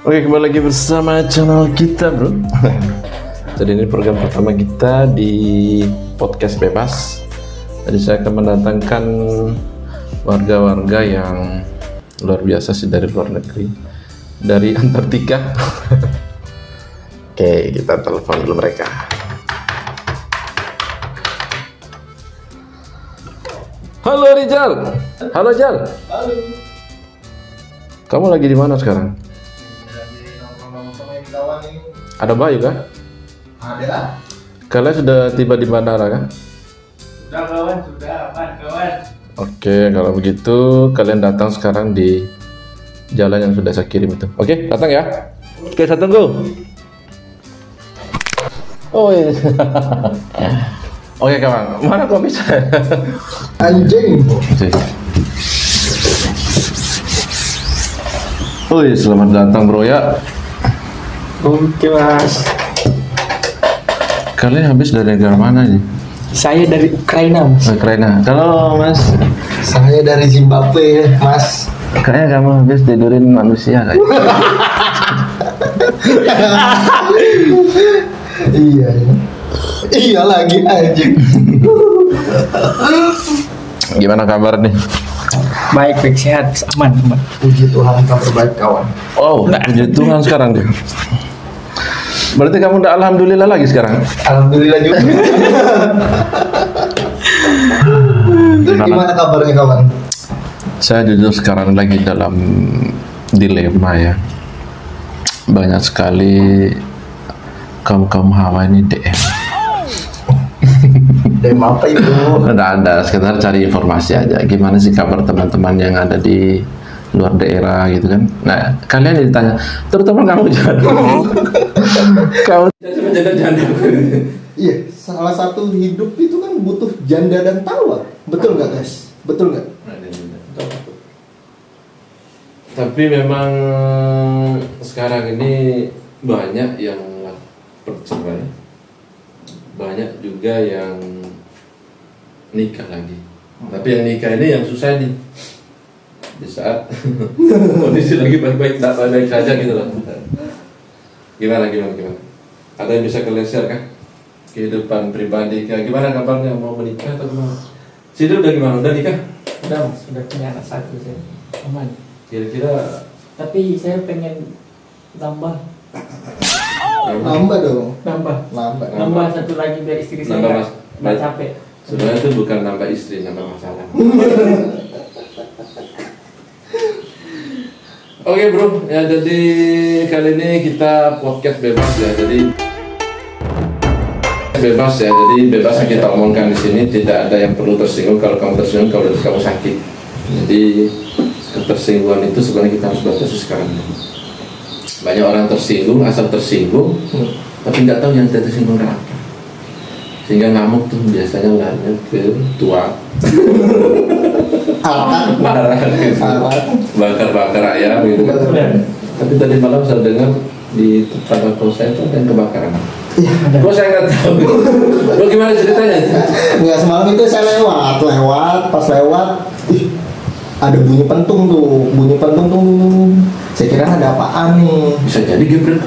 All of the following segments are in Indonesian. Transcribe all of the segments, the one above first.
Oke, kembali lagi bersama channel kita, bro. Jadi ini program pertama kita di podcast bebas. Jadi saya akan mendatangkan warga-warga yang luar biasa sih dari luar negeri, dari Antartika. Oke, kita telepon dulu mereka. Halo Rizal. Halo Jal. Halo. Kamu lagi di mana sekarang? Lagi nongkrong sama yang kawan ini. Ada Bayu kah? Ada. Kalian sudah tiba di bandara kan? Sudah kawan, sudah aman kawan. Oke, kalau begitu kalian datang sekarang di jalan yang sudah saya kirim itu. Oke, datang ya. Oke, saya tunggu. Oh iya. Oke kawan, mana kok bisa? Anjing. Wih, selamat datang bro ya. Oke mas, Kalian habis dari negara mana nih? saya dari Ukraina mas. Ukraina. Kalau mas, Saya dari Zimbabwe, Mas. kayaknya kamu habis tidurin manusia kayak. Iya. Iya lagi anjing. Gimana kabar nih? Baik, baik, sehat, aman, aman. Puji Tuhan kabar baik kawan. Oh, puji Tuhan sekarang deh. Berarti kamu udah alhamdulillah lagi sekarang? Alhamdulillah juga. Terus gimana kabarnya kawan? Saya jujur sekarang lagi dalam dilema ya. Banyak sekali kaum hawa ini DM. DM apa itu? Nggak ada, sekedar cari informasi aja. Gimana sih kabar teman-teman yang ada di luar daerah gitu kan? Nah, kalian ditanya, terutama kamu jangan. Kamu janda. Iya, salah satu hidup itu kan butuh janda dan tawa. Betul nggak guys? Betul nggak? Tapi memang sekarang ini banyak yang bercerai, banyak juga yang nikah lagi. Tapi yang nikah ini yang susah nih, di saat kondisi lagi baik-baik, tak baik saja gitu loh. Gimana? Ada yang bisa kalian share kan? Kehidupan pribadi, kayak gimana kabarnya, mau menikah atau gimana? Sidu udah gimana? Udah nikah? Udah mas, udah punya anak satu saya, aman. Kira-kira Tapi saya pengen nambah Nambah dong. nambah satu lagi biar istri saya Nambah, Mas. nggak capek. sebenarnya itu bukan nambah istri, nambah masalah. Oke bro, ya jadi kali ini kita podcast bebas ya, jadi bebas ya, jadi bebas yang kita omongkan di sini, tidak ada yang perlu tersinggung. Kalau kamu tersinggung, kalau kamu sakit, jadi ketersinggungan itu sebenarnya kita harus batasi sekarang. Banyak orang tersinggung, asal tersinggung, tapi nggak tahu yang tersinggung apa, sehingga ngamuk tuh biasanya larinya ke tua. Bakar ayam gitu kan. Tapi tadi malam saya dengar di tetangga kos saya itu ada yang kebakaran. Kok saya nggak tahu. Lo gimana ceritanya? Nggak, semalam itu saya pas lewat, ada bunyi pentung tuh. Saya kira ada apaan nih. Bisa jadi geprek.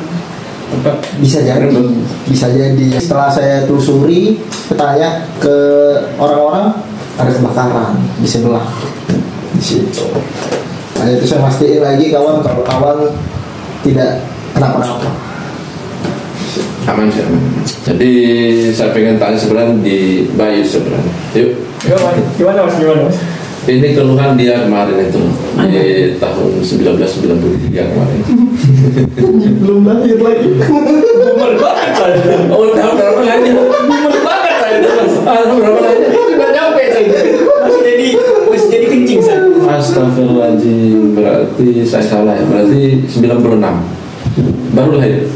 Bisa jadi. Setelah saya telusuri, bertanya ke orang-orang, ada kebakaran di sebelah di situ. Nah itu saya mastiin lagi kawan, kalau kawan tidak kenapa-napa. Aman sih, aman. Jadi saya pengen tanya sebenarnya di Bayu sebenarnya. Yuk. Gimana mas? Ini keluhan dia kemarin itu di tahun 1993 kemarin. Belum lahir lagi. Umur banget saya. Oh, tahun berapa lagi? Umur banget saya. Tahun berapa lagi? Sudah nyampe saya. Masih jadi kencing saya. Astagfirullahaladzim, berarti saya salah ya. Berarti 96 baru lahir.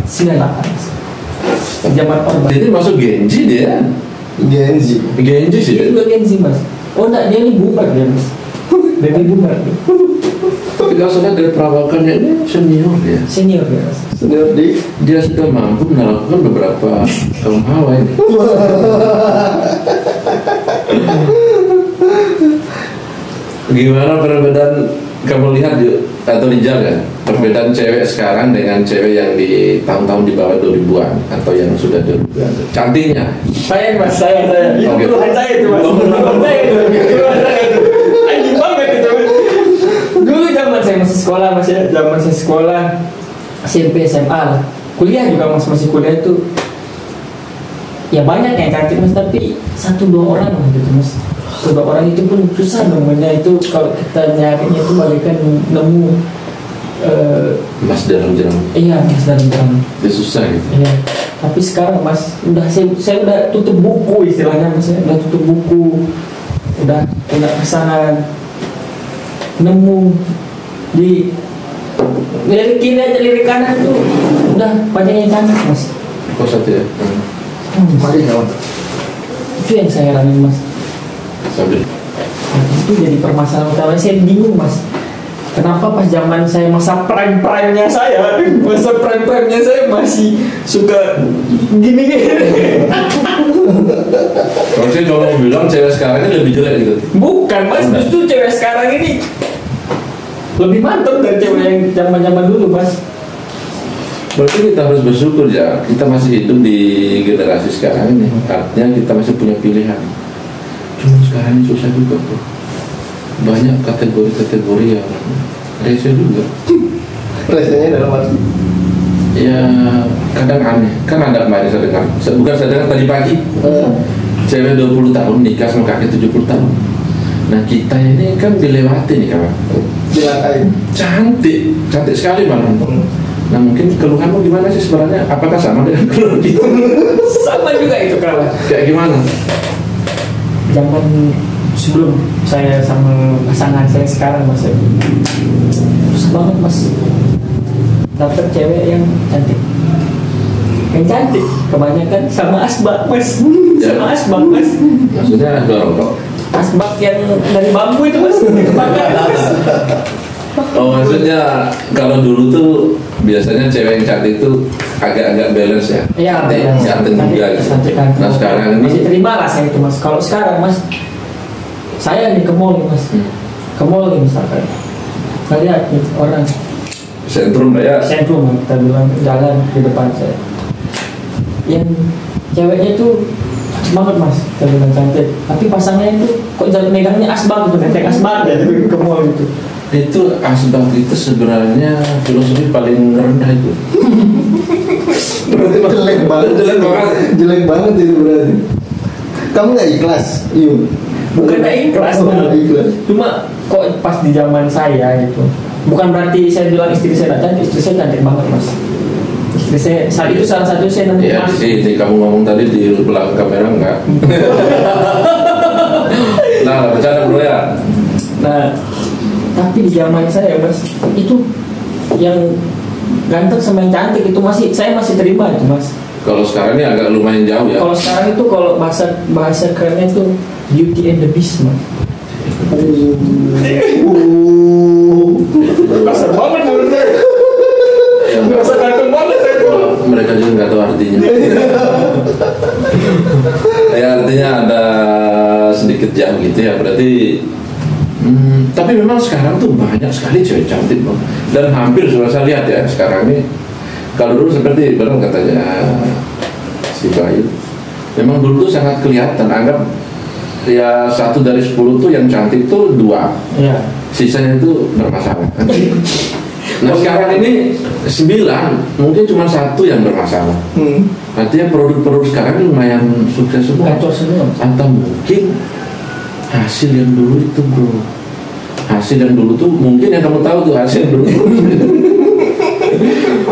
98. Zaman Orba. Jadi masuk Genji dia. Genzi. Genji sih. Dia juga Genzi mas. Oh enggak, dia ini bubar dia mas. Baby bubar. Tapi kalau saya dari perawakannya ini senior ya. Senior dia mas. Senior di. Dia sudah mampu melakukan beberapa kaum hawa ini. Gimana perbedaan kamu lihat atau dijaga Perbedaan cewek sekarang dengan cewek yang di tahun-tahun di bawah 2000-an atau yang sudah 2000-an. Cantiknya. Saya mas, saya. Itu Oke. keluhan saya itu mas. Keluhan saya itu. Keluhan saya itu. Anjing banget itu. Dulu zaman saya masih sekolah mas ya, zaman saya sekolah SMP SMA lah. Kuliah juga mas, masih kuliah itu. Ya banyak yang cantik mas, tapi 1-2 orang gitu mas. 1-2 orang itu pun susah namanya itu kalau kita nyarinya itu bagaikan nemu. Mas dalam jeram. Iya, mas dalam jeram. Itu susah gitu. Iya. Tapi sekarang mas, saya udah tutup buku istilahnya mas, ya. Udah tutup buku, udah kesana nemu di lirik kiri aja lirik kanan tuh udah banyak yang cantik mas. Kok satu ya? Mari kawan. Itu yang saya rasain mas. Sambil. Nah, itu jadi permasalahan utama. Saya bingung mas. Kenapa pas zaman saya masa prime-nya saya masih suka gini-gini. Maksudnya kalau mau bilang cewek sekarang ini lebih jelek gitu. Bukan mas, justru cewek sekarang ini lebih mantap dari cewek yang zaman-zaman dulu mas. Berarti kita harus bersyukur ya, kita masih hidup di generasi sekarang ini. Artinya kita masih punya pilihan. Cuma sekarang ini susah juga tuh. Banyak kategori-kategori yang rese juga. Resenya dalam arti Ya kadang aneh. Kan ada kemarin saya dengar, bukan saya dengar tadi pagi, cewek 20 tahun nikah sama kakek 70 tahun. Nah kita ini kan dilewati nih kawan. dilangkain. Cantik sekali malah. Nah mungkin keluhanmu gimana sih sebenarnya? Apakah sama dengan keluhan kita? Sama juga itu kawan. Kayak gimana? Zaman sebelum saya sama pasangan saya sekarang mas, susah banget mas dapet cewek yang cantik. Yang cantik kebanyakan sama asbak mas. Sama asbak mas. Maksudnya dorong. Asbak yang dari bambu itu mas. Dibakar, mas. Oh maksudnya kalau dulu tuh biasanya cewek yang cantik itu agak-agak balance ya. Iya, Cantik juga gitu. Nah sekarang masih ini terima lah saya itu mas. Kalau sekarang mas, saya nih ke mall nih mas, ke mall nih misalkan, kita lihat nih orang sentrum lah ya. sentrum kita bilang jalan di depan saya, yang ceweknya itu banget mas, kita bilang cantik, tapi pasangnya itu kok jalan megangnya asbak gitu, nenteng asbak ya, gitu ke mall gitu. Itu asbak itu sebenarnya filosofi paling rendah itu. Berarti jelek banget. Jelek banget itu berarti. Kamu nggak ikhlas, Yun? Bukan nggak ikhlas, nggak ikhlas. cuma kok pas di zaman saya gitu. Bukan berarti saya bilang istri saya tidak cantik, istri saya cantik banget mas. Istri saya saat itu salah satu saya nemu Ya mas. di sini kamu ngomong tadi di belakang kamera enggak? Nah bercanda bro ya. Nah, tapi di zaman saya mas, itu yang ganteng sama yang cantik itu saya masih terima itu mas. Kalau sekarang ini agak lumayan jauh ya. Kalau sekarang itu kalau bahasa kerennya itu Beauty and the Beast mas. Kasar banget menurut saya. Kasar ganteng banget saya tuh. Mereka juga nggak tahu artinya. Ya artinya ada sedikit jauh gitu ya. Berarti tapi memang sekarang tuh banyak sekali cewek cantik bang. Dan hampir sudah saya lihat ya sekarang ini. Kalau dulu seperti benar katanya si Bayu, memang dulu tuh sangat kelihatan. Anggap ya 1 dari 10 tuh yang cantik tuh 2, Iya. sisanya itu bermasalah. Nah sekarang ini 9, mungkin cuma 1 yang bermasalah. Artinya produk-produk sekarang lumayan sukses semua. Gacor semua. Atau mungkin hasil yang dulu itu bro, hasil yang dulu tuh mungkin yang kamu tahu tuh hasil yang dulu.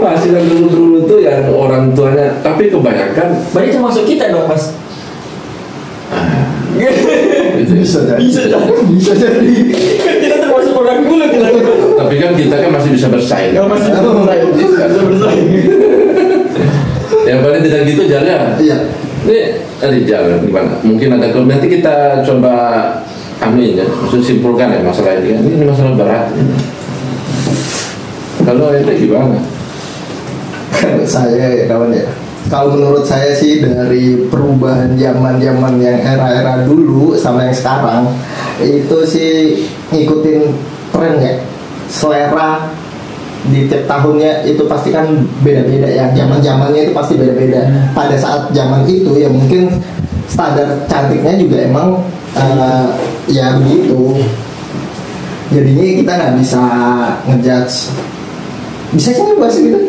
Hasil yang dulu tuh yang orang tuanya, tapi kebanyakan Berarti termasuk kita dong mas. gitu. Bisa jadi. Bisa jadi. Kan kita termasuk orang dulu kita. Tapi kan kita kan masih bisa bersaing. Ya masih bisa bersaing. Yang paling tidak gitu jalan. Iya. Ini ada jalan gimana? Mungkin ada kalau nanti kita coba amin ya, maksud simpulkan ya masalah ini kan. Ini masalah berat. Kalau itu gimana? Kalau saya ya kawan ya, kalau menurut saya sih dari perubahan zaman yang era dulu sama yang sekarang itu sih ngikutin tren ya, selera di tiap tahunnya itu pasti kan beda-beda ya, zaman-zamannya itu pasti beda-beda. Pada saat zaman itu ya mungkin standar cantiknya juga emang ya begitu. Jadinya kita nggak bisa ngejudge. Bisa sih ngebahas gitu?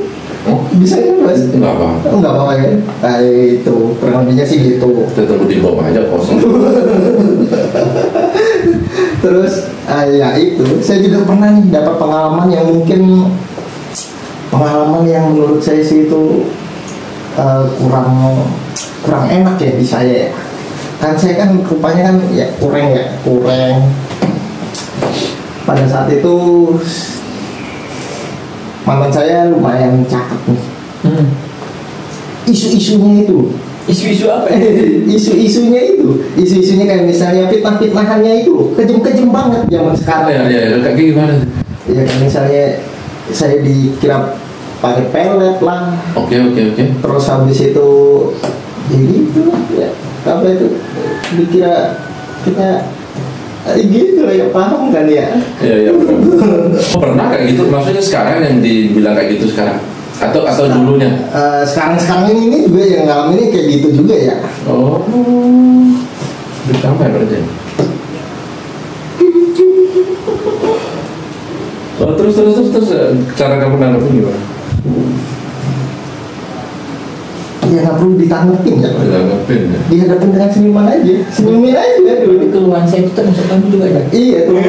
Bisa ngebahas? Nggak apa-apa. Nggak apa-apa ya? Nah itu kurang lebihnya sih gitu. Kita tunggu di bawah aja kosong. Terus ya itu saya juga pernah nih dapat pengalaman yang mungkin pengalaman yang menurut saya sih itu kurang enak ya di saya ya. Kan saya kan rupanya kan ya kurang. Pada saat itu mantan saya lumayan cakep nih. Isu-isunya itu. Isu-isu apa? Isu-isunya kayak misalnya fitnah-fitnahannya itu kejem banget zaman sekarang. Ya, kayak gimana? Ya kan misalnya saya dikira pakai pelet lah. Oke. Terus habis itu ya gitu lah ya. Apa itu dikira kita gitu lah ya, paham kan ya? Iya. Pernah kayak gitu? Maksudnya sekarang yang dibilang kayak gitu sekarang? Atau dulunya? Sekarang ini juga yang ngalamin kayak gitu juga ya. Oh, sampai berarti. Oh, terus cara kamu nanggepin gimana? Ya nggak perlu ditanggepin ya. Nanggepin ya. Dihadapin dengan senyumin aja dulu. Keluhan saya itu termasuk kamu juga ya? Iya tuh,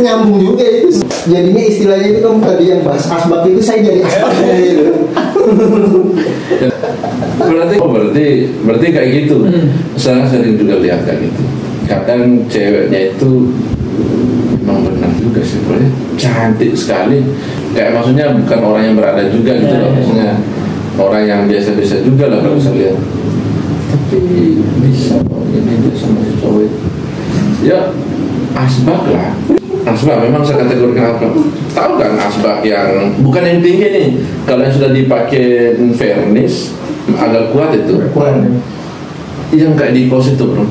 nyambung juga itu. Jadinya istilahnya itu kamu tadi yang bahas asbak itu saya jadi asbaknya gitu. Berarti kayak gitu. Saya sering juga lihat kayak gitu. Kadang ceweknya itu memang benar juga sih, bro. Cantik sekali. Kayak maksudnya bukan orang yang berada juga gitu loh. Maksudnya orang yang biasa-biasa juga lah kalau saya lihat. Tapi bisa kok ini dia sama si cowok itu. Ya asbak lah. Asbak memang saya kategorikan asbak. Tahu kan asbak yang bukan yang tinggi nih. Kalau yang sudah dipakai vernis agak kuat itu. Yang kayak di kos itu, bro.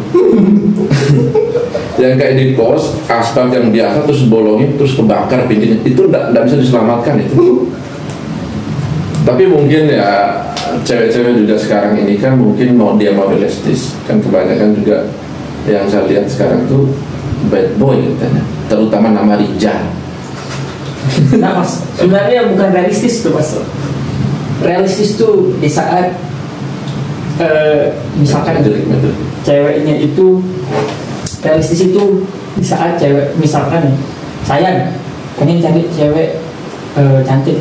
Yang kayak di kos asbak yang biasa terus bolongin terus kebakar pintunya. Itu tidak bisa diselamatkan itu. Tapi mungkin ya cewek-cewek juga sekarang ini kan mungkin mau realistis. Kan kebanyakan juga yang saya lihat sekarang tuh bad boy katanya, terutama nama Rijal. Nah mas, sebenarnya bukan realistis tuh mas. Realistis tuh di saat misalkan ceweknya itu realistis itu di saat cewek misalkan sayang pengen cari cewek cantik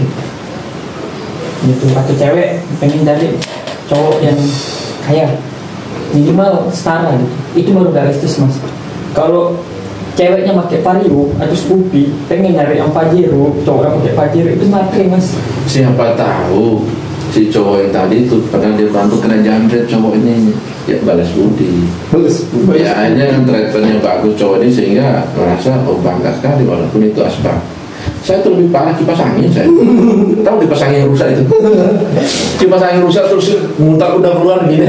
gitu, atau cewek pengen cari cowok yang kaya minimal setara gitu, itu baru realistis mas. Kalau ceweknya pakai Vario atau Scoopy pengen nyari yang Pajero, cowok yang pakai Pajero itu mati mas. Siapa tahu si cowok yang tadi itu pernah dia bantu kena jambret cowok ini, ya balas budi. Ya aja yang treatmentnya bagus cowok ini sehingga merasa oh bangga sekali walaupun itu asbak. Saya tuh lebih parah kipas angin saya. Tahu kipas angin yang rusak itu? Kipas angin rusak terus muntah udah keluar gini.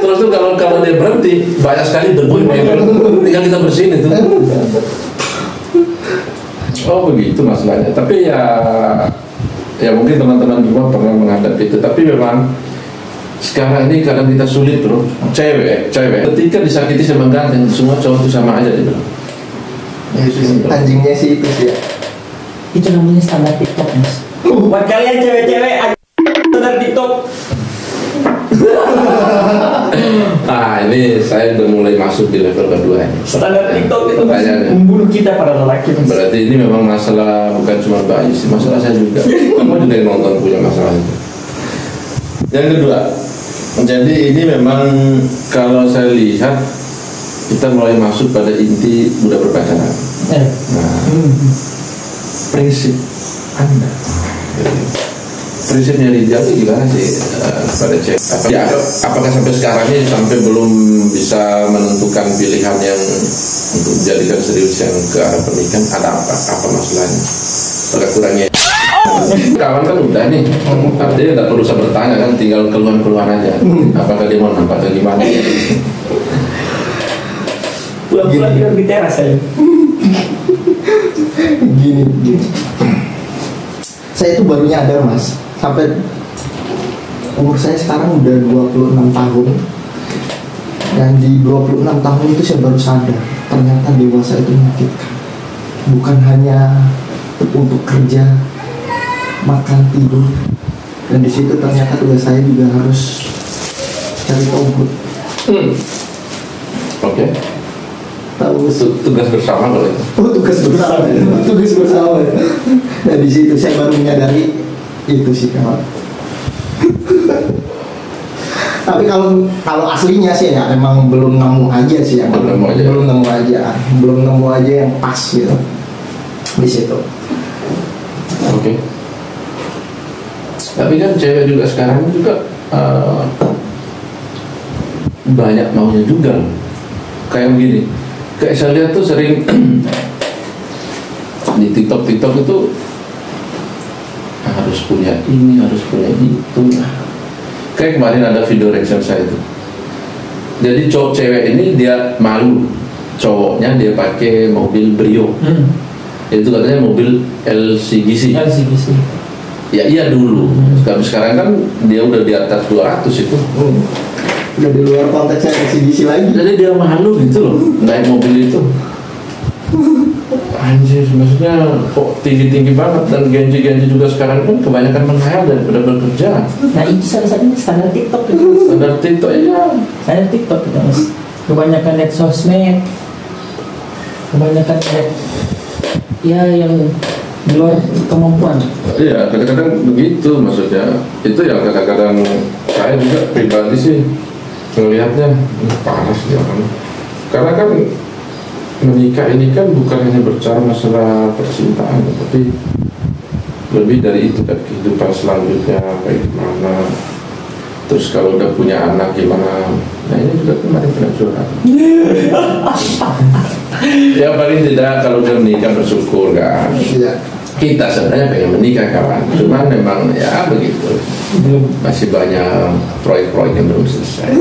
Terus tuh kalau dia berhenti banyak sekali debu tinggal kita bersihin itu. Oh begitu masalahnya. Tapi ya mungkin teman-teman juga pernah menghadapi itu. Tapi memang sekarang ini kadang kita sulit, bro. Cewek ketika disakiti sama ganteng semua cowok itu sama aja gitu. Ya, anjingnya sih itu sih ya. Itu namanya standar TikTok mas. Buat kalian cewek-cewek standar TikTok. Nah ini saya udah mulai masuk di level kedua ini. Standar TikTok itu membunuh kita para lelaki mas. Berarti ini memang masalah bukan cuma Bayu sih, masalah saya juga. Kamu juga yang nonton punya masalah itu. Yang kedua, jadi ini memang kalau saya lihat kita mulai masuk pada inti udah berpacaran. Nah, prinsip Anda, prinsipnya Rijal itu gimana sih pada cewek? Apakah sampai sekarang ini sampai belum bisa menentukan pilihan yang untuk dijadikan serius yang ke arah pernikahan? Ada apa masalahnya? Agak kurangnya. Kawan kan udah nih, artinya tidak perlu usah bertanya kan, tinggal keluhan aja. Apakah dia mau nampak atau gimana? Pulang-pulang tidur di teras saya. Gini. Saya itu baru nyadar mas, sampai umur saya sekarang udah 26 tahun. Dan di 26 tahun itu saya baru sadar, ternyata dewasa itu menyakitkan. Bukan hanya untuk kerja, makan, tidur. Dan di situ ternyata tugas saya juga harus cari tombol. Oke. Tahu Tugas bersama kalau itu. tugas bersama, tugas bersama. Nah di situ saya baru menyadari itu sih kawan. Tapi kalau aslinya sih ya emang belum nemu aja sih yang belum nemu aja yang pas gitu di situ. Oke. Tapi kan cewek juga sekarang juga banyak maunya juga. Kayak begini. Kayak saya lihat tuh sering di TikTok itu harus punya ini, harus punya itu. Kayak kemarin ada video reaction saya itu. Jadi cowok cewek ini dia malu, cowoknya dia pakai mobil Brio. Itu katanya mobil LCGC. Ya iya dulu. Tapi sekarang kan dia udah di atas 200 itu. Udah di luar konteksnya eksibisi lagi. Jadi dia malu gitu loh naik mobil itu. Anjir, maksudnya kok tinggi-tinggi banget. Dan genji-genji juga sekarang kan kebanyakan menghayal daripada bekerja. Nah itu salah satunya standar TikTok itu. Standar TikTok ya. Standar TikTok itu mas. Kebanyakan net sosmed, kebanyakan net ya yang di luar kemampuan. Iya, kadang-kadang begitu maksudnya. Itu yang kadang-kadang saya juga pribadi sih melihatnya parah sih orang. Karena kan menikah ini kan bukan hanya bicara masalah percintaan, tapi lebih dari itu kan kehidupan selanjutnya kayak gimana. Terus kalau udah punya anak gimana? Nah ini juga kemarin pernah curhat. Ya paling tidak kalau udah menikah bersyukur kan. Iya. Kita sebenarnya pengen menikah kawan, cuman memang ya begitu. Masih banyak proyek-proyek yang belum selesai.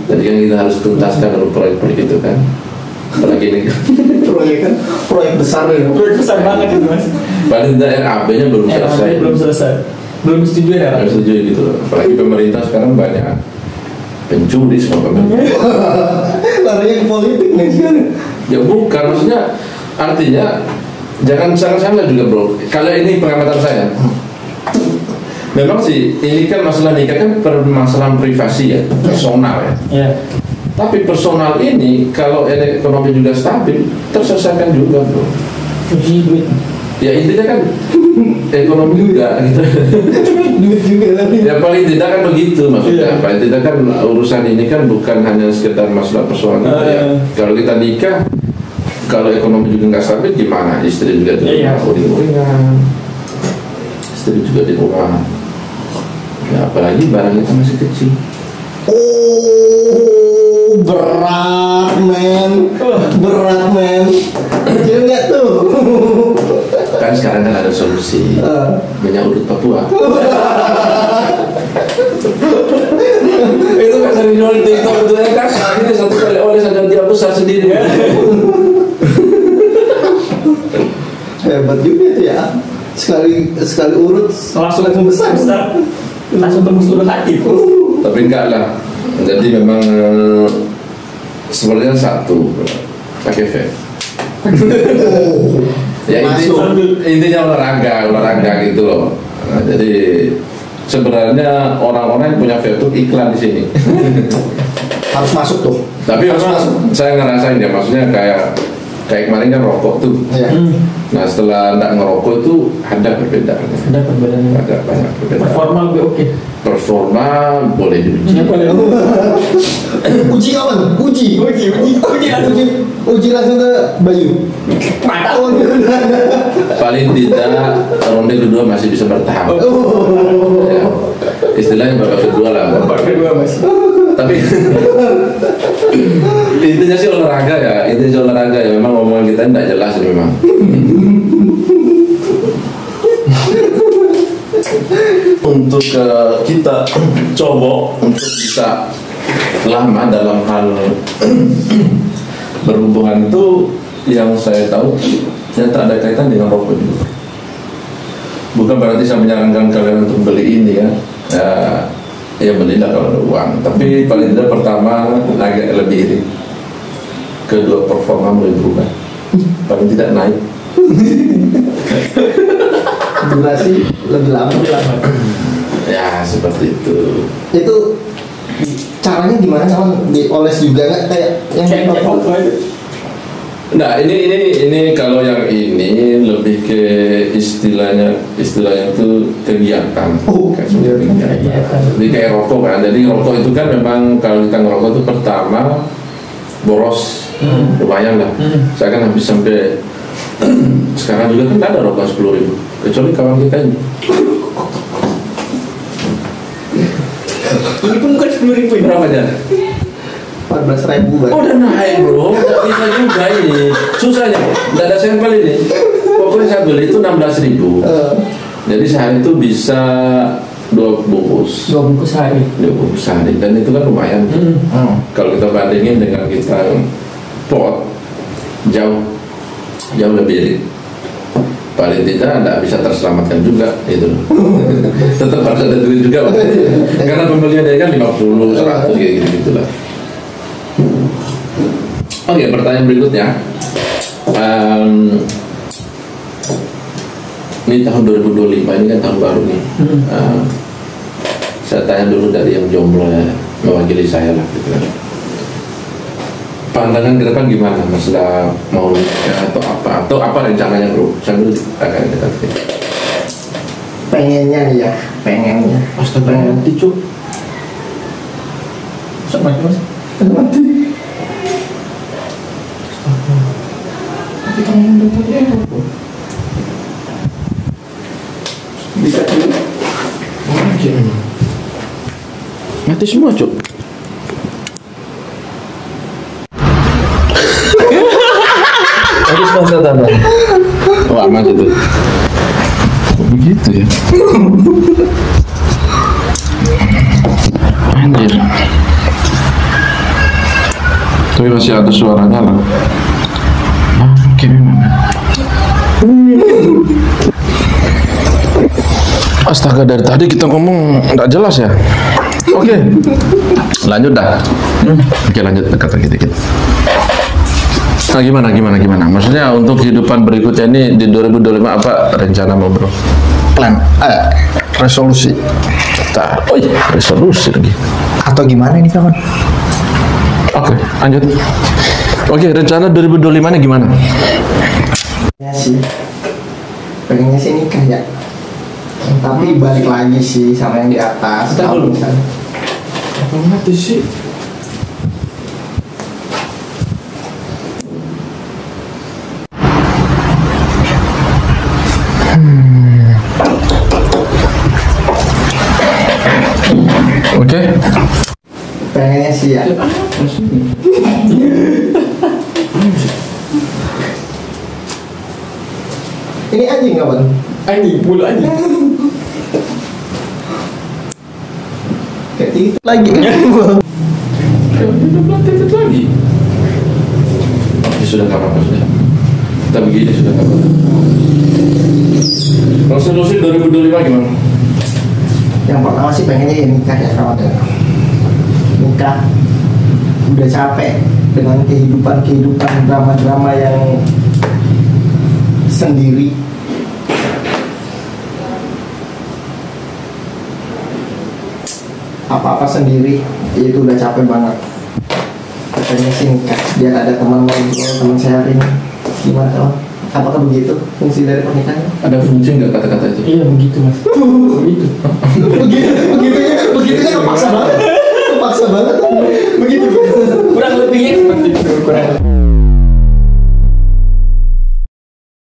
Jadi kan kita harus tuntaskan dulu proyek-proyek itu kan. Apalagi ini proyek besar ya. Proyek besar banget itu mas. paling tidak RAB-nya belum selesai. Belum selesai. Belum setuju ya? Belum setuju gitu loh. Apalagi pemerintah sekarang banyak pencuri semua pemerintah. Larinya ke politik nih sekarang. Ya bukan, maksudnya artinya jangan salah juga bro. Kalau ini pengamatan saya, memang sih ini kan masalah nikah kan permasalahan privasi ya, personal ya. Iya. Tapi personal ini kalau ekonomi juga stabil terselesaikan juga bro. Cuci duit. Ya intinya kan ekonomi juga gitu. Duit juga lah. Ya paling tidak kan begitu maksudnya. Paling tidak kan urusan ini kan bukan hanya sekedar masalah personal gitu ya. Kalau kita nikah, kalau ekonomi juga nggak stabil gimana? Istri juga di rumah uring-uringan, istri juga di rumah. Ya apalagi barang kita masih kecil. Oh, berat men. Kecil nggak tuh? Kan sekarang kan ada solusi minyak urut Papua. Itu kan sering jual di TikTok itu kan ini satu kali oleh saja dia besar sendiri. Hebat juga itu ya. Sekali urut langsung besar. Langsung tembus turun hati. Tapi enggak lah. Jadi memang sebenarnya satu pakai vape. Ya intinya olahraga gitu loh. Nah, jadi sebenarnya orang-orang yang punya vape itu iklan di sini. Harus masuk tuh. Tapi memang saya ngerasain ya, maksudnya kayak kemarin kan rokok tuh. Iya. Nah setelah nggak ngerokok itu ada perbedaannya. Ada perbedaannya. Ada banyak perbedaan. Performa lebih oke. Performa boleh diuji. Uji kawan, uji langsung ke Bayu. Mantap. Paling tidak ronde kedua masih bisa bertahan. Ya. Istilahnya babak kedua lah. Babak kedua mas. Tapi intinya sih olahraga ya. Memang omongan kita tidak jelas memang. Untuk kita cowok untuk bisa lama dalam hal berhubungan itu yang saya tahu ternyata ada kaitan dengan rokok juga. Bukan berarti saya menyarankan kalian untuk beli ini ya. Ya belilah kalau ada uang. Tapi paling tidak pertama agak lebih ini. Kedua performa mulai berubah. Paling tidak naik. Durasi lebih lama. Ya seperti itu. Itu caranya gimana kawan? Dioles juga nggak kayak yang Cek foto aja. Nah ini kalau yang ini lebih ke istilahnya itu kegiatan. Kegiatan. Jadi kayak rokok kan. Jadi rokok itu kan memang kalau kita ngerokok itu pertama boros, lumayan lah. Saya kan habis sampai sekarang juga kan ada rokok 10.000 kecuali kawan kita ini. Ini pun bukan 10.000 Berapa aja? 14.000 Oh udah naik bro, nggak bisa juga ini. Susahnya, nggak ada sampel ini. Pokoknya saya beli itu 16.000. Jadi sehari itu bisa 2 bungkus. 2 bungkus sehari. 2 bungkus sehari, dan itu kan lumayan. Kalau kita bandingin dengan kita pot, jauh lebih irit. Paling tidak bisa terselamatkan juga itu. Tetap harus ada duit juga. Karena pembeliannya kan 50, 100 gitu lah. Oke, pertanyaan berikutnya. Ini tahun 2025, ini kan tahun baru nih. Saya tanya dulu dari yang jomblo ya, mewakili saya lah gitu kan. Pandangan ke depan gimana masalah mau nikah atau apa rencananya bro? Saya dulu akan dekat. pengennya nih ya, pengennya Astaga, mati cuk. Sok mati mas. mati. Tapi kamu udah punya apa? Bisa dulu. Mati semua cuk. Harus masa tambah. Oh aman itu. Kok begitu ya? Anjir. Tapi masih ada suaranya lah. Oke memang. Astaga, dari tadi kita ngomong nggak jelas ya. Oke, lanjut dah. Oke, lanjut dekat lagi dikit. Nah, gimana? Maksudnya untuk kehidupan berikutnya ini di 2025 apa rencana mau bro? Plan resolusi Oh iya, resolusi lagi. atau gimana ini kawan? Oke, lanjut. Oke, rencana 2025 ini gimana? Ya sih, pengennya sih nikah ya. Tapi balik lagi sih sama yang di atas. Bentar Kalau dulu. misalnya Apa mati sih? Oke. pengennya sih ya. Ini anjing kawan? Anjing, bulu anjing. Kayak gitu lagi. Titit lagi. Oke, sudah nggak apa-apa sudah. Kita begini sudah nggak apa-apa. Resolusi 2025 gimana? Yang pertama sih pengennya ya nikah ya kawan ya. Nikah. Udah capek dengan kehidupan drama-drama yang sendiri. Apa-apa sendiri itu udah capek banget. Katanya sih nikah biar ada teman ngobrol, teman sharing. Gimana kawan? Apakah begitu fungsi dari pernikahan? Ada fungsi nggak kata-kata itu? Iya begitu mas. Begitu. Begitunya kepaksa banget.